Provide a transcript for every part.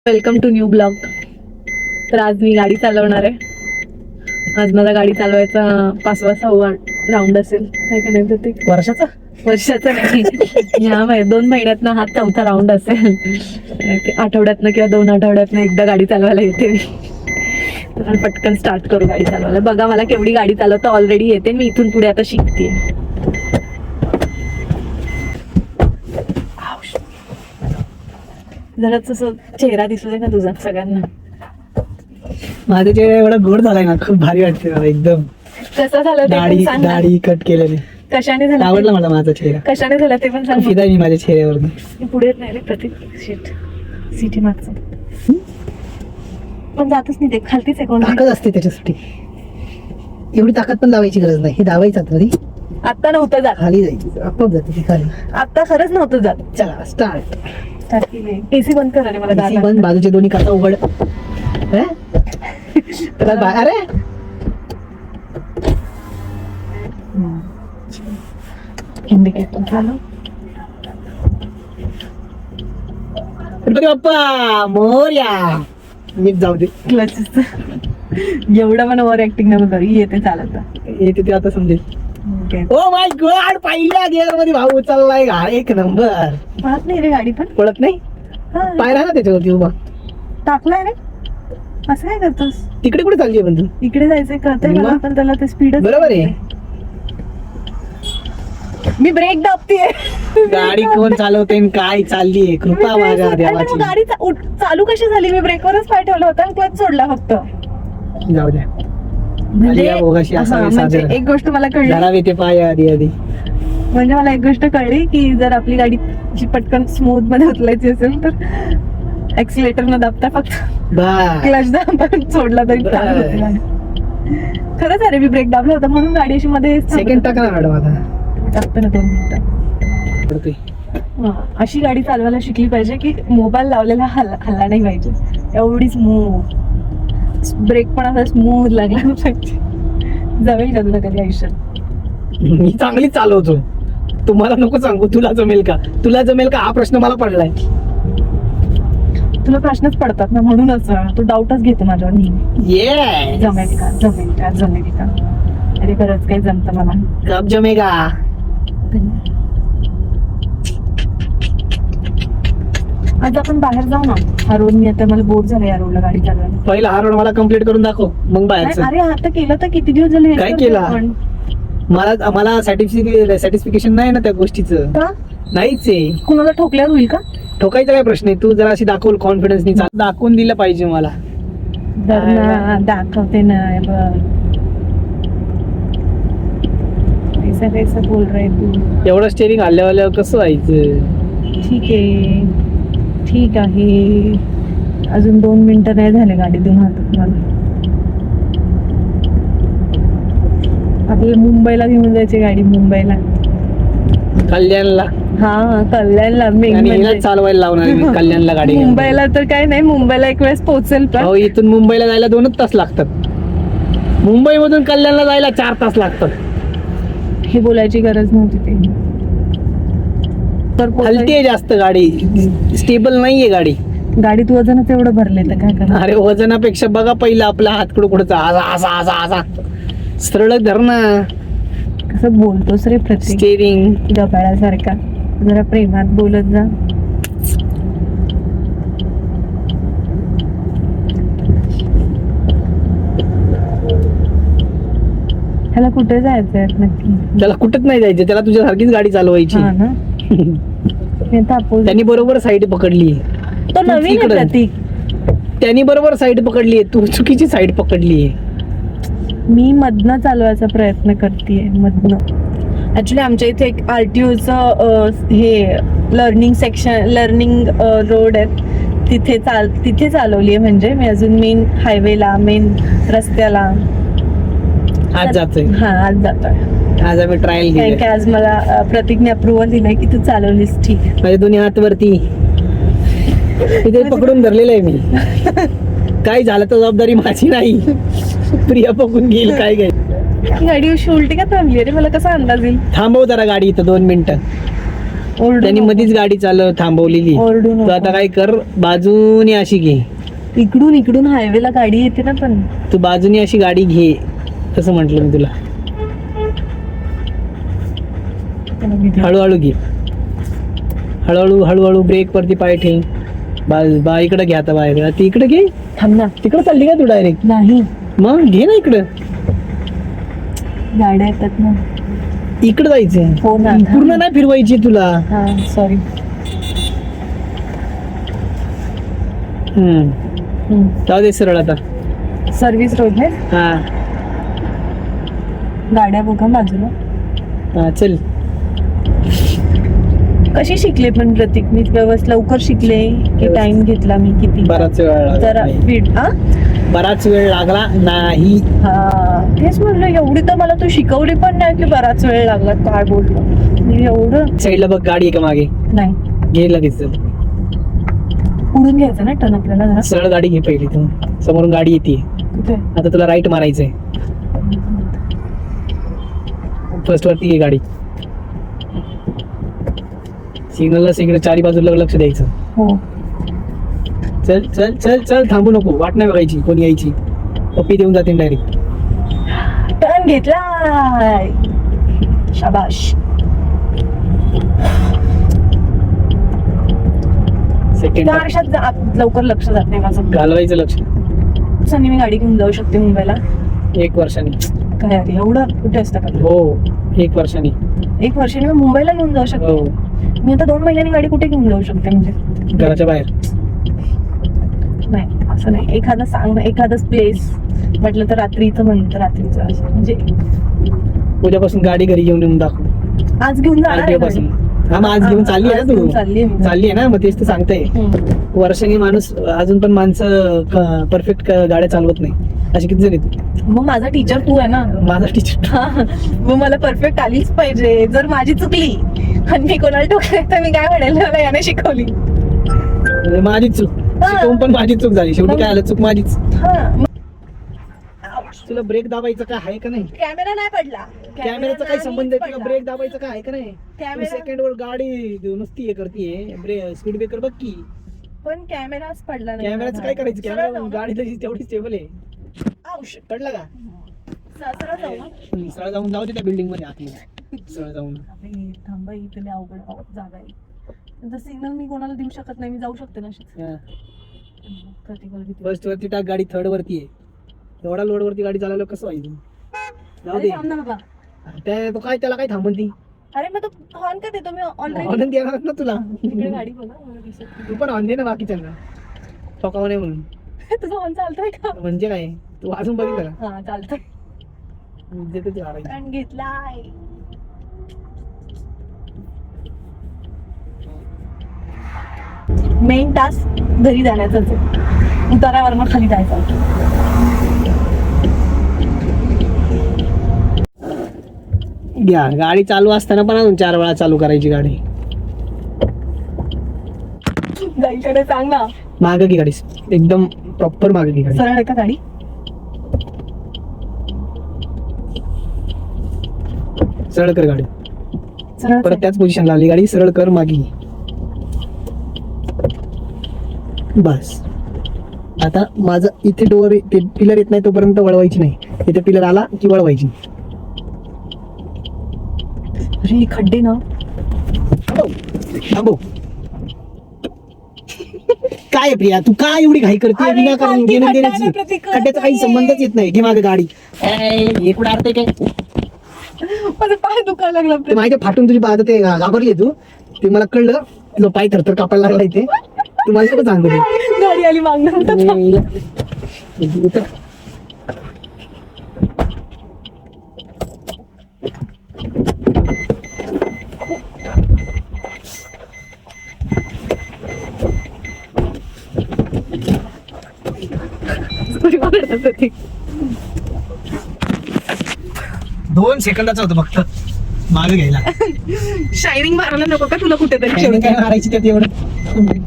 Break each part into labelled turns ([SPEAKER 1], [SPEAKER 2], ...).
[SPEAKER 1] Welcome to new blog. तर आज मी गाडी चालवणार आहे. आज मला गाडी चालवायचा 5वा-6वा राऊंड असेल. काय का नाही प्रत्येक वर्षाचा नाही, ह्या 2 महिन्यातनं हा 4था राऊंड असेल. आठवड्यातनं किंवा 2 आठवड्यातनं एकदा गाडी चालवायला येते मी. तर पटकन स्टार्ट करू गाडी चालवायला. बघा मला केवढी गाडी चालवता ऑलरेडी येते. मी इथून पुढे आता शिकते. जरा तसं चेहरा दिसू दे ना तुझा सगळ्यांना.
[SPEAKER 2] माझा चेहरा एवढा गोड झालाय ना, खूप भारी वाटते मला एकदम.
[SPEAKER 1] कसं झालं ते पण सांग ना.
[SPEAKER 2] दाढी कट केलेली
[SPEAKER 1] कशाने झालं
[SPEAKER 2] आवडला मला माझा चेहरा.
[SPEAKER 1] कशाने झालं ते पण सांग.
[SPEAKER 2] फिदा मी माझ्या चेहऱ्यावर.
[SPEAKER 1] मी पुढे येत नाही रे प्रतीक. शीट सिटी मागचं पण जातच नाही ते. खालतीच आहे कोण.
[SPEAKER 2] ताकद असते त्याच्यासाठी. एवढी ताकद पण लावायची गरज नाही. हे दावायचं तरी
[SPEAKER 1] आता नव्हतं जात.
[SPEAKER 2] खाली जायची आपोआप जाते ती खाली.
[SPEAKER 1] आता खरंच नव्हतं जात.
[SPEAKER 2] चला स्टार्ट.
[SPEAKER 1] एसी बंद कर रे मला.
[SPEAKER 2] एसी बंद. बाजूचे दोन्ही काचा उघड. अरे
[SPEAKER 1] इंडिकेटर चालू.
[SPEAKER 2] गणपती बाप्पा मोरया. नीट जाऊ दे.
[SPEAKER 1] क्लचेस एवढा पण ओव्हर ऍक्टिंग नको करू. येते चालत.
[SPEAKER 2] येते ते आता समजेल. ओ माय गॉड, पहिल्या गिअर मध्ये भाऊ चाललाय का. एक नंबर.
[SPEAKER 1] पळत नाही रे गाडी पण.
[SPEAKER 2] पळत नाही. पायरा ना त्याच्यावरती उभा
[SPEAKER 1] टाकलाय रे. असं काय करतोस.
[SPEAKER 2] तिकडे कुठे चालली पण तू.
[SPEAKER 1] इकडे जायचंय कळतंय मला पण त्याला ते स्पीड
[SPEAKER 2] बरोबर आहे.
[SPEAKER 1] मी ब्रेक दाबतीये.
[SPEAKER 2] गाडी कोण चालवते काय चालली. कृपा मागा देवाची.
[SPEAKER 1] गाडी चालू कशी झाली. मी ब्रेकवरच पाय ठेवला होता आणि क्लच सोडला फक्त.
[SPEAKER 2] जाऊ द्या.
[SPEAKER 1] म्हणजे एक गोष्ट मला कळली.
[SPEAKER 2] धरावे ते पाय आधी आधी.
[SPEAKER 1] म्हणजे मला एक गोष्ट कळली की जर आपली गाडी पटकन स्मूथ मध्ये उचलायची असेल तर एक्सिलेटर न दाबता फक्त क्लच दाबून सोडला तरी चालेल. खरंच अरे मी ब्रेक दाबला होता म्हणून गाडी अशी मध्ये
[SPEAKER 2] सेकंड टाकला मॅडम. आता
[SPEAKER 1] टाकतो ना 2 मिनिटं. अशी गाडी चालवायला शिकली पाहिजे की मोबाईल लावलेला हल्ला नाही पाहिजे. एवढी स्मूथ. ब्रेक पण असा स्मूथ लागला पाहिजे. जमेल का तुला कधी आयुष्यात.
[SPEAKER 2] मी चांगली चालवतो. तुम्हाला नको सांगू. तुला जमेल का. तुला जमेल का हा प्रश्न मला पडलाय.
[SPEAKER 1] तुला प्रश्नच पडतात ना म्हणूनच तू डाऊटच घेतो माझ्यावर नेहमी. जमेल का जमेल का जमेल का. अरे खरंच काही जमतं मला.
[SPEAKER 2] कब जमेगा.
[SPEAKER 1] आज आपण बाहेर जाऊ ना. हा रोड मी आता मला बोर झाला या रोडला गाडी चालवायला.
[SPEAKER 2] पहिला हा रोड मला कम्प्लीट करून दाखव मग बाहेरचं.
[SPEAKER 1] अरे आता केलं तर किती दिवस झाले.
[SPEAKER 2] काय केलं. मला सॅटिस्फिकेशन नाही ना त्या गोष्टीचं.
[SPEAKER 1] का
[SPEAKER 2] नाहीच आहे.
[SPEAKER 1] कुणाला ठोकल्यावर होईल का.
[SPEAKER 2] ठोकायचा काय प्रश्न आहे. तू जरा अशी दाखवल कॉन्फिडन्सनी दाखवून दिलं पाहिजे मला.
[SPEAKER 1] दाखवते ना. ऐसा कैसा बोल रहे तू.
[SPEAKER 2] एवढं स्टेरिंग हल्ल्यावर कसं व्हायचं.
[SPEAKER 1] ठीक आहे. अजून 2 मिनिटं नाही झाले गाडी देऊन हातात मला. आपल्याला मुंबईला घेऊन जायची गाडी. मुंबईला
[SPEAKER 2] कल्याणला.
[SPEAKER 1] हा कल्याणला.
[SPEAKER 2] चालवायला लावणार मी कल्याणला गाडी.
[SPEAKER 1] मुंबईला तर काय नाही. मुंबईला एक वेळेस पोहोचेल पण.
[SPEAKER 2] इथून मुंबईला जायला 2 तास लागतात. मुंबई मधून कल्याणला जायला 4 तास लागतात.
[SPEAKER 1] हे बोलायची गरज नव्हती ते.
[SPEAKER 2] हलतीये जास्त गाडी. स्टेबल नाहीये गाडी.
[SPEAKER 1] गाडीत वजनच एवढं भरले तर काय करणार.
[SPEAKER 2] अरे वजनापेक्षा बघा पहिला आपला हात कुठचा असा सरळ धर ना.
[SPEAKER 1] कसं बोलतोस रे प्रत्येक.
[SPEAKER 2] स्टेरिंग
[SPEAKER 1] गबाळासारखा. जरा प्रेमात बोलत जा. त्याला कुठे जायचंय नक्की.
[SPEAKER 2] त्याला कुठेच नाही जायचं. त्याला तुझ्यासारखीच गाडी चालवायची.
[SPEAKER 1] हा ना.
[SPEAKER 2] त्यांनी बरोबर साईड पकडली.
[SPEAKER 1] तो नवीन आहे प्रतीक.
[SPEAKER 2] त्यांनी बरोबर साईड पकडली. तू चुकीची साईड पकडली.
[SPEAKER 1] मी मधनं चालवायचा प्रयत्न करतेय. मधनं ऍक्च्युली आमच्या इथे एक RTOचं हे लर्निंग रोड आहे. तिथे चालवली आहे. म्हणजे मी अजून मेन हायवेला मेन रस्त्याला
[SPEAKER 2] आज जातोय.
[SPEAKER 1] आज जातोय.
[SPEAKER 2] आज आम्ही ट्रायल
[SPEAKER 1] केली. आज मला प्रतीकने अप्रुव्हल दिलाय की तू चालवलीस. ठीक आहे.
[SPEAKER 2] माझे दोन्ही हात वरती इथे पकडून धरलेलं आहे मी. काय झालं तर जबाबदारी माझी नाही. प्रिया बघून घेईल काय
[SPEAKER 1] गाडी उलटी का थांबली रे. मला कसा अंदाज येईल.
[SPEAKER 2] थांबव जरा गाडी इथं 2 मिनिटं.
[SPEAKER 1] ओरडू
[SPEAKER 2] त्यांनी
[SPEAKER 1] नको.
[SPEAKER 2] मधीच गाडी थांबवलेली.
[SPEAKER 1] ओरडू
[SPEAKER 2] तू
[SPEAKER 1] नको.
[SPEAKER 2] आता काय कर, बाजूने अशी घे.
[SPEAKER 1] इकडून हायवेला गाडी येते ना पण.
[SPEAKER 2] तू बाजूने अशी गाडी घे, तसं म्हंटल मी तुला. हळूहळू घे, हळूहळू ब्रेक वरती पाय ठेव. बा इकडे घे आता बाहेर. ती इकडे घे.
[SPEAKER 1] थांब ना.
[SPEAKER 2] तिकडे चालली का तू डायरेक्ट?
[SPEAKER 1] नाही,
[SPEAKER 2] मग घे ना इकडं.
[SPEAKER 1] गाड्या येतात ना.
[SPEAKER 2] इकडे जायचं.
[SPEAKER 1] हो ना.
[SPEAKER 2] पूर्ण नाही फिरवायची तुला.
[SPEAKER 1] हा सॉरी.
[SPEAKER 2] जाऊ दे सरळ आता.
[SPEAKER 1] सर्व्हिस रोड आहे.
[SPEAKER 2] हा
[SPEAKER 1] गाड्या बघा बाजूला.
[SPEAKER 2] हा चल.
[SPEAKER 1] कशी शिकले पण प्रतीक? मी व्यवस्थित लवकर शिकले की टाइम घेतला मी किती?
[SPEAKER 2] बराच वेळ लागला
[SPEAKER 1] जरा
[SPEAKER 2] नाही.
[SPEAKER 1] स्पीड. हा
[SPEAKER 2] बराच वेळ लागला नाही.
[SPEAKER 1] हा तेच म्हणलं, एवढी तर मला तू शिकवली पण नाही की बराच वेळ लागला. काय बोललो मी एवढं?
[SPEAKER 2] साईडला बघ, गाडी आहे का मागे?
[SPEAKER 1] नाही,
[SPEAKER 2] घे लगेच. चल.
[SPEAKER 1] पुढून घ्यायचं ना टर्न आपल्याला जरा.
[SPEAKER 2] सरळ गाडी घे पहिली. तू समोरून गाडी येते.
[SPEAKER 1] कुठे?
[SPEAKER 2] आता तुला राईट मारायचंय. फर्स्ट वरती घे गाडी. सिग्नल चारी बाजूला लक्ष द्यायचं.
[SPEAKER 1] हो.
[SPEAKER 2] चल चल चल चल, थांबू नको. वाट नाही बघायची कोणी यायची. पप्पी देऊन जाते डायरेक्ट.
[SPEAKER 1] टर्न घेतलाय. शाबाश.
[SPEAKER 2] सेकंड
[SPEAKER 1] त्या आरशात लवकर लक्ष जात नाही माझं.
[SPEAKER 2] घालवायचं लक्ष.
[SPEAKER 1] सनी मी गाडी घेऊन जाऊ शकते मुंबईला?
[SPEAKER 2] 1 वर्षाने.
[SPEAKER 1] काय अरे एवढं कुठे असतं का?
[SPEAKER 2] हो 1 वर्षाने.
[SPEAKER 1] 1 वर्षाने मी मुंबईला घेऊन जाऊ शकते.
[SPEAKER 2] हो,
[SPEAKER 1] मी आता 2 महिन्यांनी गाडी कुठे घेऊन जाऊ शकते म्हणजे?
[SPEAKER 2] घराच्या बाहेर.
[SPEAKER 1] नाही असं नाही. एखादं सांग, एखादं प्लेस म्हटलं तर रात्रीचं म्हणतं, रात्रीचं असं म्हणजे.
[SPEAKER 2] उद्यापासून गाडी घरी घेऊन दाखव.
[SPEAKER 1] आज घेऊन जाणार आहे
[SPEAKER 2] उद्यापासून.
[SPEAKER 1] गाडी.
[SPEAKER 2] हा मग आज घेऊन चालली आहे
[SPEAKER 1] आज
[SPEAKER 2] ना
[SPEAKER 1] घेऊन
[SPEAKER 2] तू?
[SPEAKER 1] चालली आहे मी.
[SPEAKER 2] चालली आहे ना, मग तेच तर सांगताय. वर्षाने माणूस, अजून पण माणसं परफेक्ट गाड्या चालवत नाही. असे किती जण आहेत?
[SPEAKER 1] मग माझा टीचर तू आहे ना.
[SPEAKER 2] माझा टीचर.
[SPEAKER 1] हा, मग मला परफेक्ट आलीच पाहिजे. जर माझी चुकली आणि मी कोणाला टोकले तर मी काय म्हणेल, मला याने शिकवली.
[SPEAKER 2] माझीच चूक. शिकवून पण माझी चूक झाली. शेवटी काय आलं, चूक माझीच.
[SPEAKER 1] हा.
[SPEAKER 2] तुला ब्रेक दाबायचं काय आहे का नाही?
[SPEAKER 1] कॅमेरा नाही पडला.
[SPEAKER 2] कॅमेराचा काय संबंध आहे? तुला ब्रेक दाबायचं काय आहे का नाही?
[SPEAKER 1] कॅमेरा-
[SPEAKER 2] सेकंड वर गाडी नुसती हे करतीये. स्पीड ब्रेकर बघ की.
[SPEAKER 1] पण कॅमेराच पडला नाही.
[SPEAKER 2] कॅमेराचं काय करायचं?
[SPEAKER 1] सरळ
[SPEAKER 2] कॅमेरा
[SPEAKER 1] जाऊ.
[SPEAKER 2] गाडी तशी तेवढी स्टेबल आहे.
[SPEAKER 1] औष.
[SPEAKER 2] कळलं का?
[SPEAKER 1] सरळ जाऊ ना.
[SPEAKER 2] सरळ जाऊन जाऊ दे त्या बिल्डिंग मध्ये आतमध्ये. सरळ जाऊन.
[SPEAKER 1] अरे थांबा, इथे लय अवघड जागा आहे. त्यांचा सिग्नल मी कोणाला देऊ शकत नाही. मी जाऊ शकते ना अशीच. प्रतिकूल भीती.
[SPEAKER 2] फर्स्ट वरती टाक गाडी, थर्ड वरती आहे. एवढा लोड वरती गाडी चालवलं कसं व्हायचं? जाऊ
[SPEAKER 1] अरे
[SPEAKER 2] दे.
[SPEAKER 1] थांब ना बाबा.
[SPEAKER 2] तो काय, त्याला काय थांबून ती
[SPEAKER 1] अरे मग तो हॉर्न का देतो? मी ऑलरेडी
[SPEAKER 2] ऑनलाईन देणार ना तुला.
[SPEAKER 1] तिकडे गाडी बघा, मला दिसत नाही.
[SPEAKER 2] तू पण ऑन दे ना बाकीच्यांना, चौकाव नाही म्हणून.
[SPEAKER 1] तुझं हॉर्न चालतोय का?
[SPEAKER 2] म्हणजे काय, तू वाजून बघितलं
[SPEAKER 1] हा चालतोय.
[SPEAKER 2] देते ते आराम.
[SPEAKER 1] पण घेतलाय. मेन टास्क घरी जाण्याचाच आहे. उतारावरनं खाली जायचं.
[SPEAKER 2] घ्या गाडी चालू असताना पण अजून 4 वेळा चालू करायची गाडी.
[SPEAKER 1] जायकडे सांग ना.
[SPEAKER 2] मागं की गाडी, एकदम प्रॉपर मागं की गाडी.
[SPEAKER 1] सरळ आहे का गाडी?
[SPEAKER 2] सरळ कर गाडी.
[SPEAKER 1] सरळ
[SPEAKER 2] परत त्याच पोझिशन लावली गाडी, सरळ कर मागे. बस. आता माझं इथे डोअर, ते पिलर येत नाही तोपर्यंत वळवायची नाही. इथे पिलर आला की वळवायची.
[SPEAKER 1] अरे खड्डे ना.
[SPEAKER 2] थांबव. काय प्रिया, तू काय एवढी घाई करते?
[SPEAKER 1] अरे,
[SPEAKER 2] विनाकारण
[SPEAKER 1] खालती
[SPEAKER 2] घेणं
[SPEAKER 1] खड्डा
[SPEAKER 2] देण्याची.
[SPEAKER 1] आहे, प्रतीक करत
[SPEAKER 2] खड्ड्याचा काही
[SPEAKER 1] नाहीये.
[SPEAKER 2] संबंधच येत नाही. घे मागे गाडी. हे कुठं अडतंय काय?
[SPEAKER 1] माझं पाय दुखायला लागला.
[SPEAKER 2] ते माहिती फाटून तुझी पाहत ते घाबरली तू. ते मला कळलं. तुझा पाय थरथर कापायला लागला इथे. तू माझ्या कुठं सांगतो ते.
[SPEAKER 1] गाडी आली मागणं. प्रतीक
[SPEAKER 2] 2 सेकंदाचं होतं फक्त मागे घ्यायला.
[SPEAKER 1] शायनिंग मारायला नको का तुला कुठेतरी?
[SPEAKER 2] काय काय मारायची त्यात एवढं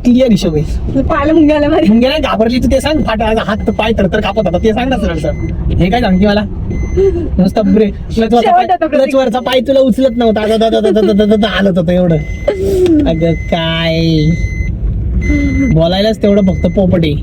[SPEAKER 2] क्लिअर हिशोब आहे.
[SPEAKER 1] पाहायला मुंग्या आल्या माझ्या.
[SPEAKER 2] मुंग्या नाही घाबरली तू, ते सांग. हात पाय थरथर कापत होता ते सांग ना सरळ सर. हे काय सांगते मला? नुसतं ब्रेक, क्लच वरचा पाय तुला उचलत नव्हता, हालत होतं एवढं. अगं काय बोलायलाच तेवढं फक्त पोपट आहे.